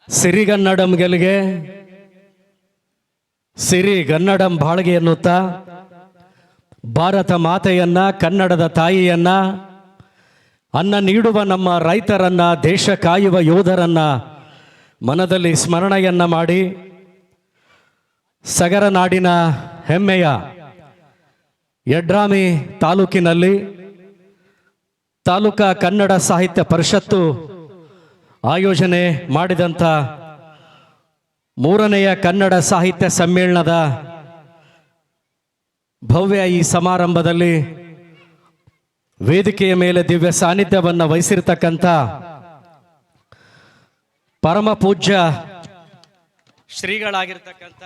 ಸಿರಿಗನ್ನಡಂ ಗೆಲ್ಗೆ ಸಿರಿಗನ್ನಡಂ ಬಾಳ್ಗೆ ಎನ್ನುತ್ತಾ ಭಾರತ ಮಾತೆಯನ್ನ, ಕನ್ನಡದ ತಾಯಿಯನ್ನ, ಅನ್ನ ನೀಡುವ ನಮ್ಮ ರೈತರನ್ನ, ದೇಶ ಕಾಯುವ ಯೋಧರನ್ನ ಮನದಲ್ಲಿ ಸ್ಮರಣೆಯನ್ನ ಮಾಡಿ ಸಗರ ನಾಡಿನ ಹೆಮ್ಮೆಯ ಯಡ್ರಾಮಿ ತಾಲೂಕಿನಲ್ಲಿ ತಾಲೂಕಾ ಕನ್ನಡ ಸಾಹಿತ್ಯ ಪರಿಷತ್ತು ಆಯೋಜನೆ ಮಾಡಿದಂಥ 3ನೆಯ ಕನ್ನಡ ಸಾಹಿತ್ಯ ಸಮ್ಮೇಳನದ ಭವ್ಯ ಈ ಸಮಾರಂಭದಲ್ಲಿ ವೇದಿಕೆಯ ಮೇಲೆ ದಿವ್ಯ ಸಾನ್ನಿಧ್ಯವನ್ನು ವಹಿಸಿರ್ತಕ್ಕಂಥ ಪರಮ ಪೂಜ್ಯ ಶ್ರೀಗಳಾಗಿರ್ತಕ್ಕಂಥ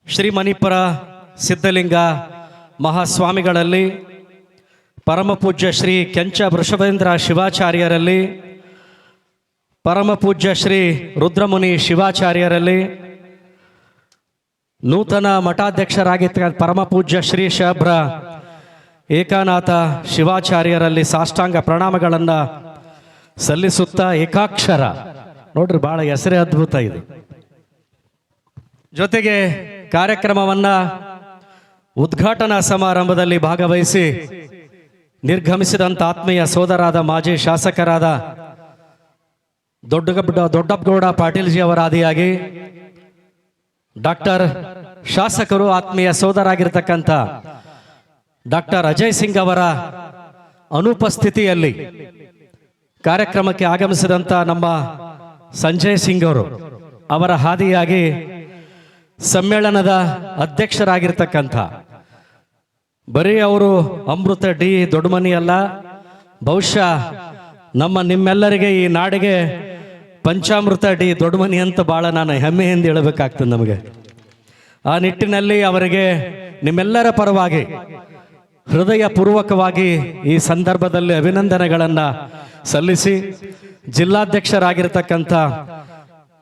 ಶ್ರೀ ಮಣಿಪುರ ಸಿದ್ಧಲಿಂಗ ಮಹಾಸ್ವಾಮಿಗಳಲ್ಲಿ, ಪರಮ ಪೂಜ್ಯ ಶ್ರೀ ಕೆಂಚ ವೃಷಭೇಂದ್ರ ಶಿವಾಚಾರ್ಯರಲ್ಲಿ, ಪರಮ ಪೂಜ್ಯ ಶ್ರೀ ರುದ್ರಮುನಿ ಶಿವಾಚಾರ್ಯರಲ್ಲಿ, ನೂತನ ಮಠಾಧ್ಯಕ್ಷರಾಗಿದ್ದ ಪರಮ ಪೂಜ್ಯ ಶ್ರೀ ಶಬ್ರ ಏಕಾನಾಥ ಶಿವಾಚಾರ್ಯರಲ್ಲಿ ಸಾಷ್ಟಾಂಗ ಪ್ರಣಾಮಗಳನ್ನು ಸಲ್ಲಿಸುತ್ತಾ ಏಕಾಕ್ಷರ ನೋಡ್ರಿ, ಬಹಳ ಹೆಸರೇ ಅದ್ಭುತ ಇದು. ಜೊತೆಗೆ ಕಾರ್ಯಕ್ರಮವನ್ನು ಉದ್ಘಾಟನಾ ಸಮಾರಂಭದಲ್ಲಿ ಭಾಗವಹಿಸಿ ನಿರ್ಗಮಿಸಿದಂಥ ಆತ್ಮೀಯ ಸೋದರಾದ ಮಾಜಿ ಶಾಸಕರಾದ ದೊಡ್ಡಪ್ಪಗೌಡ ಪಾಟೀಲ್ಜಿ ಅವರ ಆದಿಯಾಗಿ ಡಾಕ್ಟರ್ ಶಾಸಕರು ಆತ್ಮೀಯ ಸೋದರಾಗಿರ್ತಕ್ಕಂಥ ಡಾಕ್ಟರ್ ಅಜಯ್ ಸಿಂಗ್ ಅವರ ಅನುಪಸ್ಥಿತಿಯಲ್ಲಿ ಕಾರ್ಯಕ್ರಮಕ್ಕೆ ಆಗಮಿಸಿದಂಥ ನಮ್ಮ ಸಂಜಯ್ ಸಿಂಗ್ ಅವರು ಅವರ ಹಾದಿಯಾಗಿ ಸಮ್ಮೇಳನದ ಅಧ್ಯಕ್ಷರಾಗಿರ್ತಕ್ಕಂಥ ಬರೀ ಅವರು ಅಮೃತ ಡಿ ದೊಡ್ಡಮನಿ ಅಲ್ಲ, ಬಹುಶಃ ನಿಮ್ಮೆಲ್ಲರಿಗೆ ಈ ನಾಡಿಗೆ ಪಂಚಾಮೃತ ಡಿ ದೊಡ್ಡಮನಿ ಅಂತ ಭಾಳ ನಾನು ಹೆಮ್ಮೆಯಿಂದ ಹೇಳಬೇಕಾಗ್ತದೆ ನಮಗೆ. ಆ ನಿಟ್ಟಿನಲ್ಲಿ ಅವರಿಗೆ ನಿಮ್ಮೆಲ್ಲರ ಪರವಾಗಿ ಹೃದಯಪೂರ್ವಕವಾಗಿ ಈ ಸಂದರ್ಭದಲ್ಲಿ ಅಭಿನಂದನೆಗಳನ್ನು ಸಲ್ಲಿಸಿ, ಜಿಲ್ಲಾಧ್ಯಕ್ಷರಾಗಿರ್ತಕ್ಕಂಥ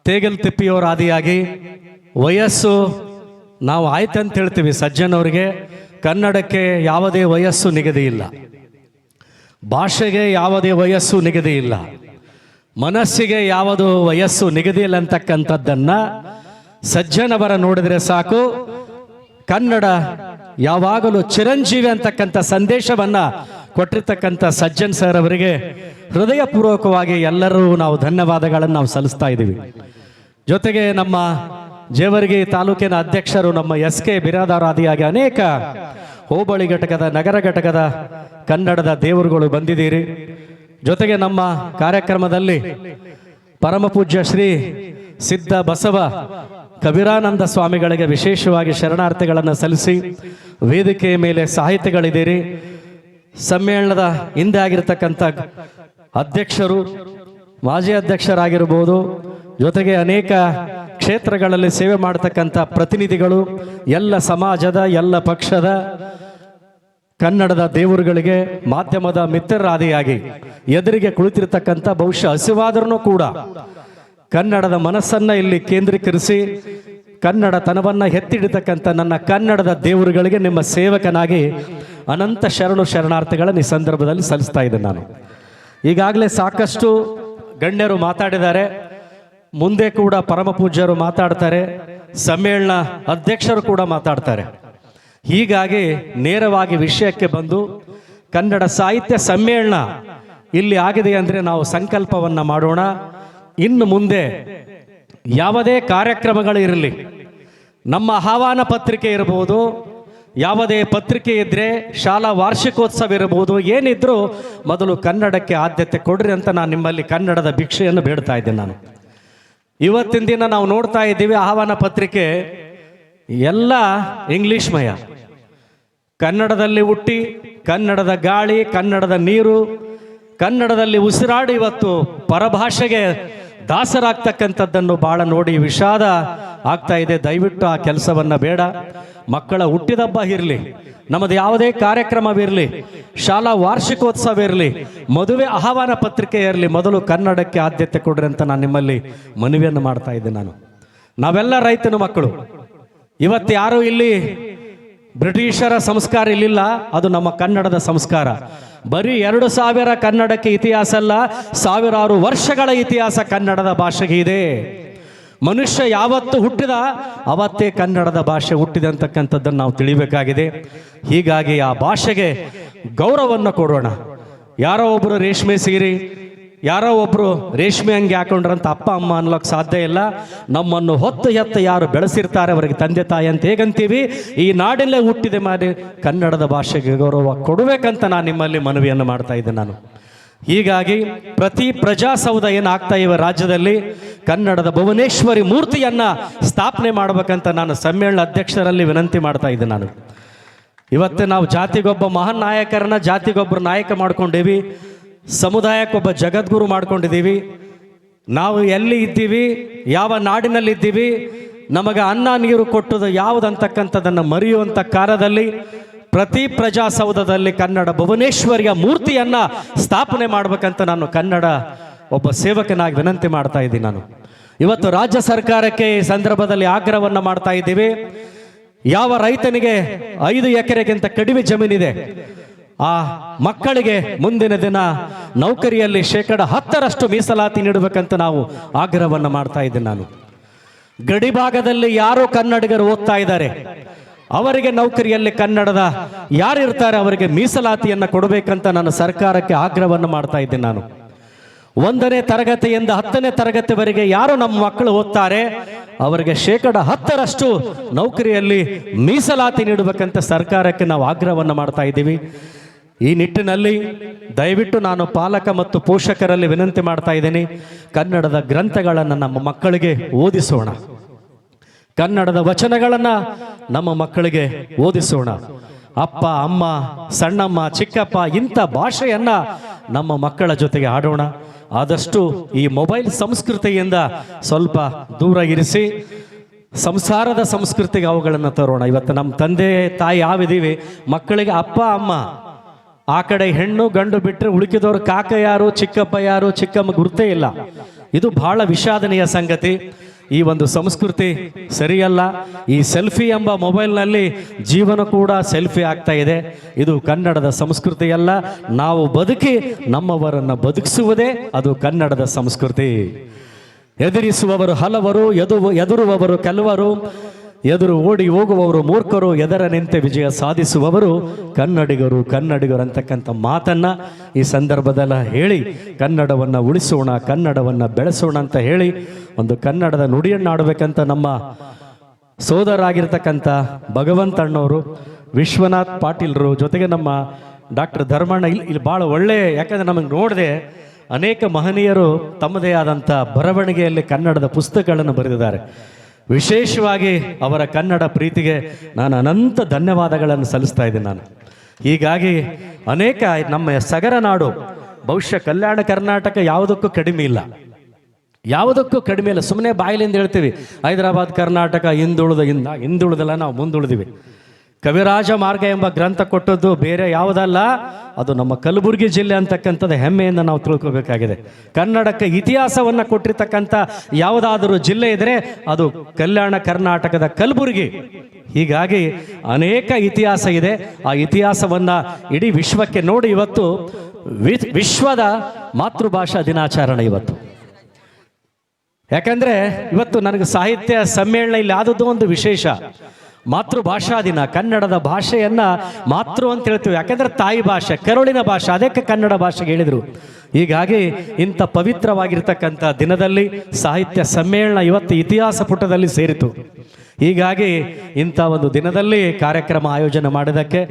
ತೇಗಲ್ ತಿಪ್ಪಿಯವರ ಆದಿಯಾಗಿ ವಯಸ್ಸು ನಾವು ಆಯ್ತಂತ ಹೇಳ್ತೀವಿ, ಸಜ್ಜನವರಿಗೆ ಕನ್ನಡಕ್ಕೆ ಯಾವುದೇ ವಯಸ್ಸು ನಿಗದಿ ಇಲ್ಲ, ಭಾಷೆಗೆ ಯಾವುದೇ ವಯಸ್ಸು ನಿಗದಿ ಇಲ್ಲ, ಮನಸ್ಸಿಗೆ ಯಾವುದು ವಯಸ್ಸು ನಿಗದಿ ಇಲ್ಲ ಅಂತಕ್ಕಂಥದ್ದನ್ನು ಸಜ್ಜನವರ ನೋಡಿದರೆ ಸಾಕು. ಕನ್ನಡ ಯಾವಾಗಲೂ ಚಿರಂಜೀವಿ ಅಂತಕ್ಕಂಥ ಸಂದೇಶವನ್ನು ಕೊಟ್ಟಿರ್ತಕ್ಕಂಥ ಸಜ್ಜನ್ ಸರ್ ಅವರಿಗೆ ಹೃದಯಪೂರ್ವಕವಾಗಿ ಎಲ್ಲರೂ ನಾವು ಧನ್ಯವಾದಗಳನ್ನು ನಾವು ಸಲ್ಲಿಸ್ತಾ ಇದ್ದೀವಿ. ಜೊತೆಗೆ ನಮ್ಮ ಜೇವರ್ಗಿ ತಾಲೂಕಿನ ಅಧ್ಯಕ್ಷರು ನಮ್ಮ SK ಬಿರಾದಾರ್ ಆದಿಯಾಗಿ ಅನೇಕ ಹೋಬಳಿ ಘಟಕದ, ನಗರ ಘಟಕದ ಕನ್ನಡದ ದೇವರುಗಳು ಬಂದಿದ್ದೀರಿ. ಜೊತೆಗೆ ನಮ್ಮ ಕಾರ್ಯಕ್ರಮದಲ್ಲಿ ಪರಮ ಪೂಜ್ಯ ಶ್ರೀ ಸಿದ್ಧ ಬಸವ ಕಬೀರಾನಂದ ಸ್ವಾಮಿಗಳಿಗೆ ವಿಶೇಷವಾಗಿ ಶರಣಾರ್ಥಿಗಳನ್ನು ಸಲ್ಲಿಸಿ ವೇದಿಕೆಯ ಮೇಲೆ ಸಾಹಿತಿಗಳಿದ್ದೀರಿ. ಸಮ್ಮೇಳನದ ಹಿಂದೆ ಆಗಿರ್ತಕ್ಕಂಥ ಅಧ್ಯಕ್ಷರು, ಮಾಜಿ ಅಧ್ಯಕ್ಷರಾಗಿರ್ಬೋದು, ಜೊತೆಗೆ ಅನೇಕ ಕ್ಷೇತ್ರಗಳಲ್ಲಿ ಸೇವೆ ಮಾಡತಕ್ಕಂಥ ಪ್ರತಿನಿಧಿಗಳು, ಎಲ್ಲ ಸಮಾಜದ, ಎಲ್ಲ ಪಕ್ಷದ ಕನ್ನಡದ ದೇವರುಗಳಿಗೆ ಮಾಧ್ಯಮದ ಮಿತ್ರರಾದಿಯಾಗಿ ಎದುರಿಗೆ ಕುಳಿತಿರ್ತಕ್ಕಂಥ, ಬಹುಶಃ ಹಸಿವಾದ್ರೂ ಕೂಡ ಕನ್ನಡದ ಮನಸ್ಸನ್ನು ಇಲ್ಲಿ ಕೇಂದ್ರೀಕರಿಸಿ ಕನ್ನಡ ತನವನ್ನು ಎತ್ತಿಡಿತಕ್ಕಂಥ ನನ್ನ ಕನ್ನಡದ ದೇವರುಗಳಿಗೆ ನಿಮ್ಮ ಸೇವಕನಾಗಿ ಅನಂತ ಶರಣಾರ್ಥಿಗಳನ್ನು ಈ ಸಂದರ್ಭದಲ್ಲಿ ಸಲ್ಲಿಸ್ತಾ ಇದ್ದೇನೆ. ನಾನು ಈಗಾಗಲೇ ಸಾಕಷ್ಟು ಗಣ್ಯರು ಮಾತಾಡಿದ್ದಾರೆ, ಮುಂದೆ ಕೂಡ ಪರಮ ಪೂಜ್ಯರು ಮಾತಾಡ್ತಾರೆ, ಸಮ್ಮೇಳನ ಅಧ್ಯಕ್ಷರು ಕೂಡ ಮಾತಾಡ್ತಾರೆ. ಹೀಗಾಗಿ ನೇರವಾಗಿ ವಿಷಯಕ್ಕೆ ಬಂದು ಕನ್ನಡ ಸಾಹಿತ್ಯ ಸಮ್ಮೇಳನ ಇಲ್ಲಿ ಆಗಿದೆ ಅಂದರೆ ನಾವು ಸಂಕಲ್ಪವನ್ನು ಮಾಡೋಣ. ಇನ್ನು ಮುಂದೆ ಯಾವುದೇ ಕಾರ್ಯಕ್ರಮಗಳು ಇರಲಿ, ನಮ್ಮ ಆಹ್ವಾನ ಪತ್ರಿಕೆ ಇರಬಹುದು, ಯಾವುದೇ ಪತ್ರಿಕೆ ಇದ್ದರೆ, ಶಾಲಾ ವಾರ್ಷಿಕೋತ್ಸವ ಇರಬಹುದು, ಏನಿದ್ರೂ ಮೊದಲು ಕನ್ನಡಕ್ಕೆ ಆದ್ಯತೆ ಕೊಡ್ರಿ ಅಂತ ನಾನು ನಿಮ್ಮಲ್ಲಿ ಕನ್ನಡದ ಭಿಕ್ಷೆಯನ್ನು ಬೇಡ್ತಾ ಇದ್ದೇನೆ. ನಾನು ಇವತ್ತಿನ ದಿನ ನಾವು ನೋಡ್ತಾ ಇದ್ದೀವಿ, ಆಹ್ವಾನ ಪತ್ರಿಕೆ ಎಲ್ಲ ಇಂಗ್ಲಿಷ್ಮಯ. ಕನ್ನಡದಲ್ಲಿ ಹುಟ್ಟಿ, ಕನ್ನಡದ ಗಾಳಿ, ಕನ್ನಡದ ನೀರು, ಕನ್ನಡದಲ್ಲಿ ಉಸಿರಾಡಿ ಇವತ್ತು ಪರಭಾಷೆಗೆ ದಾಸರಾಗ್ತಕ್ಕಂಥದ್ದನ್ನು ಭಾಳ ನೋಡಿ ವಿಷಾದ ಆಗ್ತಾ ಇದೆ. ದಯವಿಟ್ಟು ಆ ಕೆಲಸವನ್ನು ಬೇಡ. ಮಕ್ಕಳ ಹುಟ್ಟಿದಬ್ಬ ಇರಲಿ, ನಮ್ಮದು ಯಾವುದೇ ಕಾರ್ಯಕ್ರಮವಿರಲಿ, ಶಾಲಾ ವಾರ್ಷಿಕೋತ್ಸವ ಇರಲಿ, ಮದುವೆ ಆಹ್ವಾನ ಪತ್ರಿಕೆ ಇರಲಿ, ಮೊದಲು ಕನ್ನಡಕ್ಕೆ ಆದ್ಯತೆ ಕೊಡ್ರಿ ಅಂತ ನಾನು ನಿಮ್ಮಲ್ಲಿ ಮನವಿಯನ್ನು ಮಾಡ್ತಾ ಇದ್ದೆ. ನಾವೆಲ್ಲ ರೈತನ ಮಕ್ಕಳು. ಇವತ್ತು ಯಾರು ಇಲ್ಲಿ ಬ್ರಿಟಿಷರ ಸಂಸ್ಕಾರ ಇಲ್ಲಿಲ್ಲ, ಅದು ನಮ್ಮ ಕನ್ನಡದ ಸಂಸ್ಕಾರ. ಬರೀ 2000 ಕನ್ನಡಕ್ಕೆ ಇತಿಹಾಸ ಅಲ್ಲ, ಸಾವಿರಾರು ವರ್ಷಗಳ ಇತಿಹಾಸ ಕನ್ನಡದ ಭಾಷೆಗೆ ಇದೆ. ಮನುಷ್ಯ ಯಾವತ್ತು ಹುಟ್ಟಿದ ಅವತ್ತೇ ಕನ್ನಡದ ಭಾಷೆ ಹುಟ್ಟಿದೆ ಅಂತಕ್ಕಂಥದ್ದನ್ನು ನಾವು ತಿಳಿಬೇಕಾಗಿದೆ. ಹೀಗಾಗಿ ಆ ಭಾಷೆಗೆ ಗೌರವವನ್ನು ಕೊಡೋಣ. ಯಾರೋ ಒಬ್ಬರು ರೇಷ್ಮೆ ಸೀರೆ, ಯಾರೋ ಒಬ್ಬರು ರೇಷ್ಮೆ ಅಂಗಿ ಹಾಕೊಂಡ್ರಂತ ಅಪ್ಪ ಅಮ್ಮ ಅನ್ನೋಕ್ಕೆ ಸಾಧ್ಯ ಇಲ್ಲ. ನಮ್ಮನ್ನು ಹೊತ್ತು ಎತ್ತ ಯಾರು ಬೆಳೆಸಿರ್ತಾರೆ ಅವರಿಗೆ ತಂದೆ ತಾಯಿ ಅಂತ ಹೇಗಂತೀವಿ, ಈ ನಾಡಲ್ಲೇ ಹುಟ್ಟಿದೆ ಮಾಡಿ ಕನ್ನಡದ ಭಾಷೆಗೆ ಗೌರವ ಕೊಡಬೇಕಂತ ನಾನು ನಿಮ್ಮಲ್ಲಿ ಮನವಿಯನ್ನು ಮಾಡ್ತಾ ಇದ್ದೆ ನಾನು. ಹೀಗಾಗಿ ಪ್ರತಿ ಪ್ರಜಾಸೌಧ ಏನಾಗ್ತಾ ಇವೆ ರಾಜ್ಯದಲ್ಲಿ, ಕನ್ನಡದ ಭುವನೇಶ್ವರಿ ಮೂರ್ತಿಯನ್ನು ಸ್ಥಾಪನೆ ಮಾಡಬೇಕಂತ ನಾನು ಸಮ್ಮೇಳನ ಅಧ್ಯಕ್ಷರಲ್ಲಿ ವಿನಂತಿ ಮಾಡ್ತಾ ಇದ್ದೆ ನಾನು. ಇವತ್ತು ನಾವು ಜಾತಿಗೊಬ್ಬ ಮಹಾನ್ ನಾಯಕರನ್ನ ಜಾತಿಗೊಬ್ಬರು ನಾಯಕ ಮಾಡ್ಕೊಂಡೀವಿ, ಸಮುದಾಯಕ್ಕೊಬ್ಬ ಜಗದ್ಗುರು ಮಾಡ್ಕೊಂಡಿದ್ದೀವಿ. ನಾವು ಎಲ್ಲಿ ಇದ್ದೀವಿ, ಯಾವ ನಾಡಿನಲ್ಲಿದ್ದೀವಿ, ನಮಗೆ ಅನ್ನ ನೀರು ಕೊಟ್ಟದು ಯಾವುದಂತಕ್ಕಂಥದ್ದನ್ನು ಮರೆಯುವಂಥ ಕಾಲದಲ್ಲಿ ಪ್ರತಿ ಪ್ರಜಾಸೌಧದಲ್ಲಿ ಕನ್ನಡ ಭುವನೇಶ್ವರಿಯ ಮೂರ್ತಿಯನ್ನು ಸ್ಥಾಪನೆ ಮಾಡಬೇಕಂತ ನಾನು ಕನ್ನಡ ಒಬ್ಬ ಸೇವಕನಾಗಿ ವಿನಂತಿ ಮಾಡ್ತಾ ಇದ್ದೀನಿ ನಾನು. ಇವತ್ತು ರಾಜ್ಯ ಸರ್ಕಾರಕ್ಕೆ ಈ ಸಂದರ್ಭದಲ್ಲಿ ಆಗ್ರಹವನ್ನು ಮಾಡ್ತಾ ಇದ್ದೀವಿ. ಯಾವ ರೈತನಿಗೆ 5 ಎಕರೆಗಿಂತ ಕಡಿಮೆ ಜಮೀನಿದೆ, ಆ ಮಕ್ಕಳಿಗೆ ಮುಂದಿನ ದಿನ ನೌಕರಿಯಲ್ಲಿ 10% ಮೀಸಲಾತಿ ನೀಡಬೇಕಂತ ನಾವು ಆಗ್ರಹವನ್ನು ಮಾಡ್ತಾ ಇದ್ದೀನಿ ನಾನು. ಗಡಿ ಭಾಗದಲ್ಲಿ ಯಾರೋ ಕನ್ನಡಿಗರು ಓದ್ತಾ ಇದ್ದಾರೆ, ಅವರಿಗೆ ನೌಕರಿಯಲ್ಲಿ ಕನ್ನಡದ ಯಾರಿರ್ತಾರೆ ಅವರಿಗೆ ಮೀಸಲಾತಿಯನ್ನು ಕೊಡಬೇಕಂತ ನಾನು ಸರ್ಕಾರಕ್ಕೆ ಆಗ್ರಹವನ್ನು ಮಾಡ್ತಾ ಇದ್ದೀನಿ ನಾನು. 1ನೇ ತರಗತಿಯಿಂದ 10ನೇ ತರಗತಿವರೆಗೆ ಯಾರು ನಮ್ಮ ಮಕ್ಕಳು ಓದ್ತಾರೆ ಅವರಿಗೆ 10% ನೌಕರಿಯಲ್ಲಿ ಮೀಸಲಾತಿ ನೀಡಬೇಕಂತ ಸರ್ಕಾರಕ್ಕೆ ನಾವು ಆಗ್ರಹವನ್ನು ಮಾಡ್ತಾ ಇದ್ದೀವಿ. ಈ ನಿಟ್ಟಿನಲ್ಲಿ ದಯವಿಟ್ಟು ನಾನು ಪಾಲಕ ಮತ್ತು ಪೋಷಕರಲ್ಲಿ ವಿನಂತಿ ಮಾಡ್ತಾ ಇದ್ದೀನಿ, ಕನ್ನಡದ ಗ್ರಂಥಗಳನ್ನು ನಮ್ಮ ಮಕ್ಕಳಿಗೆ ಓದಿಸೋಣ, ಕನ್ನಡದ ವಚನಗಳನ್ನು ನಮ್ಮ ಮಕ್ಕಳಿಗೆ ಓದಿಸೋಣ. ಅಪ್ಪ ಅಮ್ಮ ಸಣ್ಣಮ್ಮ ಚಿಕ್ಕಪ್ಪ ಇಂಥ ಭಾಷೆಯನ್ನು ನಮ್ಮ ಮಕ್ಕಳ ಜೊತೆಗೆ ಆಡೋಣ. ಆದಷ್ಟು ಈ ಮೊಬೈಲ್ ಸಂಸ್ಕೃತಿಯಿಂದ ಸ್ವಲ್ಪ ದೂರ ಇರಿಸಿ ಸಂಸಾರದ ಸಂಸ್ಕೃತಿಗೆ ಅವುಗಳನ್ನು ತರೋಣ. ಇವತ್ತು ನಮ್ಮ ತಂದೆ ತಾಯಿ ಯಾವಿದ್ದೀವಿ, ಮಕ್ಕಳಿಗೆ ಅಪ್ಪ ಅಮ್ಮ, ಆ ಕಡೆ ಹೆಣ್ಣು ಗಂಡು ಬಿಟ್ಟರೆ ಉಳುಕಿದವರು ಕಾಕ ಯಾರು ಚಿಕ್ಕಪ್ಪ ಯಾರು ಚಿಕ್ಕಮ್ಮ ಗುರ್ತೇ ಇಲ್ಲ. ಇದು ಬಹಳ ವಿಷಾದನೀಯ ಸಂಗತಿ. ಈ ಒಂದು ಸಂಸ್ಕೃತಿ ಸರಿಯಲ್ಲ. ಈ ಸೆಲ್ಫಿ ಎಂಬ ಮೊಬೈಲ್ನಲ್ಲಿ ಜೀವನ ಕೂಡ ಸೆಲ್ಫಿ ಆಗ್ತಾ ಇದೆ. ಇದು ಕನ್ನಡದ ಸಂಸ್ಕೃತಿಯಲ್ಲ. ನಾವು ಬದುಕಿ ನಮ್ಮವರನ್ನು ಬದುಕಿಸುವುದೇ ಅದು ಕನ್ನಡದ ಸಂಸ್ಕೃತಿ. ಎದುರಿಸುವವರು ಹಲವರು, ಎದುರುವವರು ಕೆಲವರು, ಎದುರು ಓಡಿ ಹೋಗುವವರು ಮೂರ್ಖರು, ಎದರ ನಿಂತೆ ವಿಜಯ ಸಾಧಿಸುವವರು ಕನ್ನಡಿಗರು ಅಂತಕ್ಕಂಥ ಮಾತನ್ನು ಈ ಸಂದರ್ಭದಲ್ಲ ಹೇಳಿ ಕನ್ನಡವನ್ನು ಉಳಿಸೋಣ, ಕನ್ನಡವನ್ನು ಬೆಳೆಸೋಣ ಅಂತ ಹೇಳಿ ಒಂದು ಕನ್ನಡದ ನುಡಿಯನ್ನು ಆಡಬೇಕಂತ ನಮ್ಮ ಸೋದರಾಗಿರ್ತಕ್ಕಂಥ ಭಗವಂತಣ್ಣವರು, ವಿಶ್ವನಾಥ್ ಪಾಟೀಲ್ರು, ಜೊತೆಗೆ ನಮ್ಮ ಡಾಕ್ಟರ್ ಧರ್ಮಣ್ಣ ಇಲ್ಲಿ ಭಾಳ ಒಳ್ಳೆಯ, ಯಾಕಂದರೆ ನಮಗೆ ನೋಡಿದೆ ಅನೇಕ ಮಹನೀಯರು ತಮ್ಮದೇ ಆದಂಥ ಬರವಣಿಗೆಯಲ್ಲಿ ಕನ್ನಡದ ಪುಸ್ತಕಗಳನ್ನು ಬರೆದಿದ್ದಾರೆ. ವಿಶೇಷವಾಗಿ ಅವರ ಕನ್ನಡ ಪ್ರೀತಿಗೆ ನಾನು ಅನಂತ ಧನ್ಯವಾದಗಳನ್ನು ಸಲ್ಲಿಸ್ತಾ ಇದ್ದೀನಿ ನಾನು. ಹೀಗಾಗಿ ಅನೇಕ ನಮ್ಮ ಸಗರ ನಾಡು, ಬಹುಶಃ ಕಲ್ಯಾಣ ಕರ್ನಾಟಕ ಯಾವುದಕ್ಕೂ ಕಡಿಮೆ ಇಲ್ಲ, ಯಾವುದಕ್ಕೂ ಕಡಿಮೆ ಇಲ್ಲ. ಸುಮ್ಮನೆ ಬಾಯಿಲಿಂದ ಹೇಳ್ತೀವಿ ಹೈದರಾಬಾದ್ ಕರ್ನಾಟಕ ಹಿಂದುಳಿದಲ್ಲ, ನಾವು ಮುಂದುಳಿದಿವಿ. ಕವಿರಾಜ ಮಾರ್ಗ ಎಂಬ ಗ್ರಂಥ ಕೊಟ್ಟದ್ದು ಬೇರೆ ಯಾವುದಲ್ಲ, ಅದು ನಮ್ಮ ಕಲಬುರಗಿ ಜಿಲ್ಲೆ ಅಂತಕ್ಕಂಥದ್ದು ಹೆಮ್ಮೆಯಿಂದ ನಾವು ತಿಳ್ಕೋಬೇಕಾಗಿದೆ. ಕನ್ನಡಕ್ಕೆ ಇತಿಹಾಸವನ್ನು ಕೊಟ್ಟಿರ್ತಕ್ಕಂಥ ಯಾವುದಾದರೂ ಜಿಲ್ಲೆ ಇದ್ದರೆ ಅದು ಕಲ್ಯಾಣ ಕರ್ನಾಟಕದ ಕಲಬುರಗಿ. ಹೀಗಾಗಿ ಅನೇಕ ಇತಿಹಾಸ ಇದೆ. ಆ ಇತಿಹಾಸವನ್ನು ಇಡೀ ವಿಶ್ವಕ್ಕೆ ನೋಡಿ. ಇವತ್ತು ವಿಶ್ವದ ಮಾತೃಭಾಷಾ ದಿನಾಚರಣೆ ಇವತ್ತು. ಯಾಕಂದರೆ ಇವತ್ತು ನನಗೆ ಸಾಹಿತ್ಯ ಸಮ್ಮೇಳನ ಇಲ್ಲಿ ಆದದ್ದು ಒಂದು ವಿಶೇಷ. ಮಾತೃಭಾಷಾ ದಿನ. ಕನ್ನಡದ ಭಾಷೆಯನ್ನು ಮಾತೃ ಅಂತ ಹೇಳ್ತೀವಿ, ಯಾಕಂದರೆ ತಾಯಿ ಭಾಷೆ, ಕರುಳಿನ ಭಾಷೆ, ಅದಕ್ಕೆ ಕನ್ನಡ ಭಾಷೆಗೆ ಹೇಳಿದರು. ಹೀಗಾಗಿ ಇಂಥ ಪವಿತ್ರವಾಗಿರ್ತಕ್ಕಂಥ ದಿನದಲ್ಲಿ ಸಾಹಿತ್ಯ ಸಮ್ಮೇಳನ ಇವತ್ತು ಇತಿಹಾಸ ಪುಟದಲ್ಲಿ ಸೇರಿತು. ಹೀಗಾಗಿ ಇಂಥ ಒಂದು ದಿನದಲ್ಲಿ ಕಾರ್ಯಕ್ರಮ ಆಯೋಜನೆ ಮಾಡಿದ್ದಕ್ಕೆ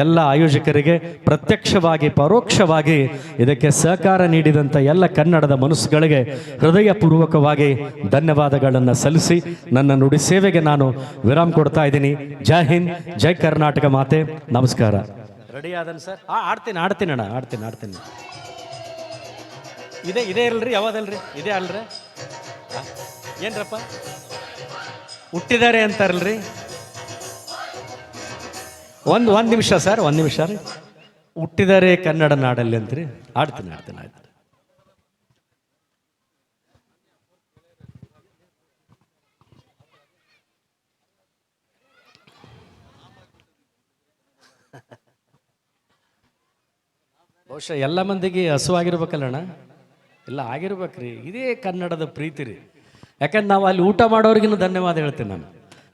ಎಲ್ಲ ಆಯೋಜಕರಿಗೆ ಪ್ರತ್ಯಕ್ಷವಾಗಿ ಪರೋಕ್ಷವಾಗಿ ಇದಕ್ಕೆ ಸಹಕಾರ ನೀಡಿದಂಥ ಎಲ್ಲ ಕನ್ನಡದ ಮನಸ್ಸುಗಳಿಗೆ ಹೃದಯಪೂರ್ವಕವಾಗಿ ಧನ್ಯವಾದಗಳನ್ನು ಸಲ್ಲಿಸಿ ನನ್ನ ನುಡಿ ಸೇವೆಗೆ ನಾನು ವಿರಾಮ ಕೊಡ್ತಾ ಇದ್ದೀನಿ. ಜೈ ಹಿಂದ್, ಜೈ ಕರ್ನಾಟಕ ಮಾತೆ. ನಮಸ್ಕಾರ. ರೆಡಿ ಆದನ್ ಸರ್? ಆಡ್ತೀನಿ ಅಣ್ಣ, ಆಡ್ತೀನಿ. ಇದೇ ಇರಲ್ರಿ? ಯಾವ್ದಲ್ರಿ? ಇದೇ ಅಲ್ರಿ? ಏನ್ರಪ್ಪ ಹುಟ್ಟಿದ್ದಾರೆ ಅಂತಾರಲ್ರಿ? ಒಂದು ನಿಮಿಷ ಸರ್, ಒಂದು ನಿಮಿಷ ರೀ. ಹುಟ್ಟಿದ್ದಾರೆ ಕನ್ನಡ ನಾಡಲ್ಲಿ ಅಂತ್ರಿ. ಆಡ್ತೀನಿ. ಆಯ್ತು. ಬಹುಶಃ ಎಲ್ಲ ಮಂದಿಗೆ ಹಸುವಾಗಿರ್ಬೇಕಲ್ಲಣ್ಣ, ಎಲ್ಲ ಆಗಿರ್ಬೇಕ್ರಿ. ಇದೇ ಕನ್ನಡದ ಪ್ರೀತಿ ರೀ. ಯಾಕಂದ್ರೆ ನಾವು ಅಲ್ಲಿ ಊಟ ಮಾಡೋರಿಗಿನ್ನೂ ಧನ್ಯವಾದ ಹೇಳ್ತೀನಿ ನಾನು.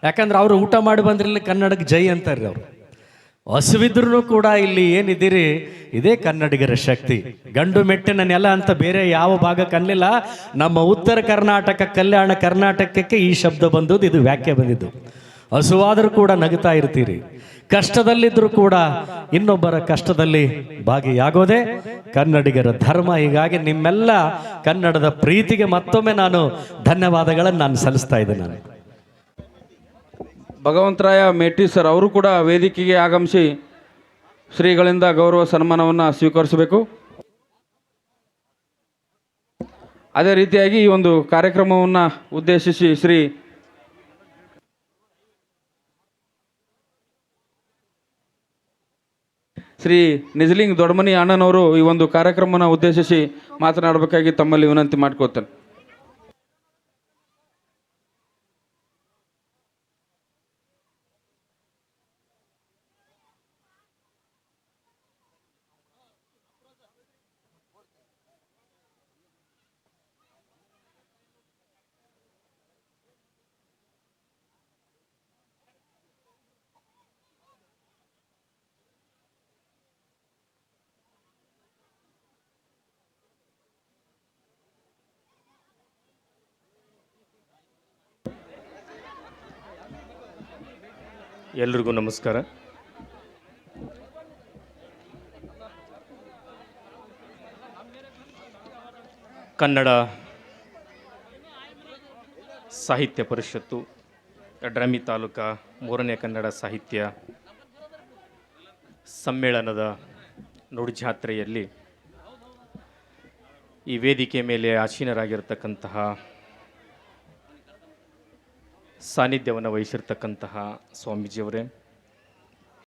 ಯಾಕಂದ್ರೆ ಅವರು ಊಟ ಮಾಡಿ ಬಂದ್ರಿಲ್ಲ ಕನ್ನಡಕ್ಕೆ ಜೈ ಅಂತಾರ್ರಿ ಅವರು. ಹಸುವಿದ್ರೂ ಕೂಡ ಇಲ್ಲಿ ಏನಿದ್ದೀರಿ ಇದೇ ಕನ್ನಡಿಗರ ಶಕ್ತಿ. ಗಂಡು ಮೆಟ್ಟಿನ ನೆಲ ಅಂತ ಬೇರೆ ಯಾವ ಭಾಗಕ್ಕೆ ಅನ್ನಲಿಲ್ಲ, ನಮ್ಮ ಉತ್ತರ ಕರ್ನಾಟಕ ಕಲ್ಯಾಣ ಕರ್ನಾಟಕಕ್ಕೆ ಈ ಶಬ್ದ ಬಂದದ್ದು, ಇದು ವ್ಯಾಖ್ಯೆ ಬಂದಿದ್ದು. ಹಸುವಾದರೂ ಕೂಡ ನಗುತ್ತಾ ಇರ್ತೀರಿ, ಕಷ್ಟದಲ್ಲಿದ್ದರೂ ಕೂಡ ಇನ್ನೊಬ್ಬರ ಕಷ್ಟದಲ್ಲಿ ಭಾಗಿಯಾಗೋದೇ ಕನ್ನಡಿಗರ ಧರ್ಮ. ಹೀಗಾಗಿ ನಿಮ್ಮೆಲ್ಲ ಕನ್ನಡದ ಪ್ರೀತಿಗೆ ಮತ್ತೊಮ್ಮೆ ನಾನು ಧನ್ಯವಾದಗಳನ್ನು ನಾನು ಸಲ್ಲಿಸ್ತಾ ಇದ್ದೇನೆ. ನಾನು ಭಗವಂತರಾಯ ಮೇಟಿ ಸರ್ ಅವರು ಕೂಡ ವೇದಿಕೆಗೆ ಆಗಮಿಸಿ ಶ್ರೀಗಳಿಂದ ಗೌರವ ಸನ್ಮಾನವನ್ನು ಸ್ವೀಕರಿಸಬೇಕು. ಅದೇ ರೀತಿಯಾಗಿ ಈ ಒಂದು ಕಾರ್ಯಕ್ರಮವನ್ನು ಉದ್ದೇಶಿಸಿ ಶ್ರೀ ನಿಜಲಿಂಗ್ ದೊಡ್ಡಮನಿ ಅಣ್ಣನವರು ಈ ಒಂದು ಕಾರ್ಯಕ್ರಮವನ್ನು ಉದ್ದೇಶಿಸಿ ಮಾತನಾಡಬೇಕಾಗಿ ತಮ್ಮಲ್ಲಿ ವಿನಂತಿ ಮಾಡ್ಕೊಳ್ತೇನೆ. ಎಲ್ರಿಗೂ ನಮಸ್ಕಾರ. ಕನ್ನಡ ಸಾಹಿತ್ಯ ಪರಿಷತ್ತು ಯಡ್ರಾಮಿ ತಾಲೂಕಾ 3ನೇ ಕನ್ನಡ ಸಾಹಿತ್ಯ ಸಮ್ಮೇಳನದ ನುಡಿಜಾತ್ರೆಯಲ್ಲಿ ಈ ವೇದಿಕೆ ಮೇಲೆ ಆಸೀನರಾಗಿರ್ತಕ್ಕಂತಹ ಸಾನ್ನಿಧ್ಯವನ್ನು ವಹಿಸಿರ್ತಕ್ಕಂತಹ ಸ್ವಾಮೀಜಿಯವರೇ,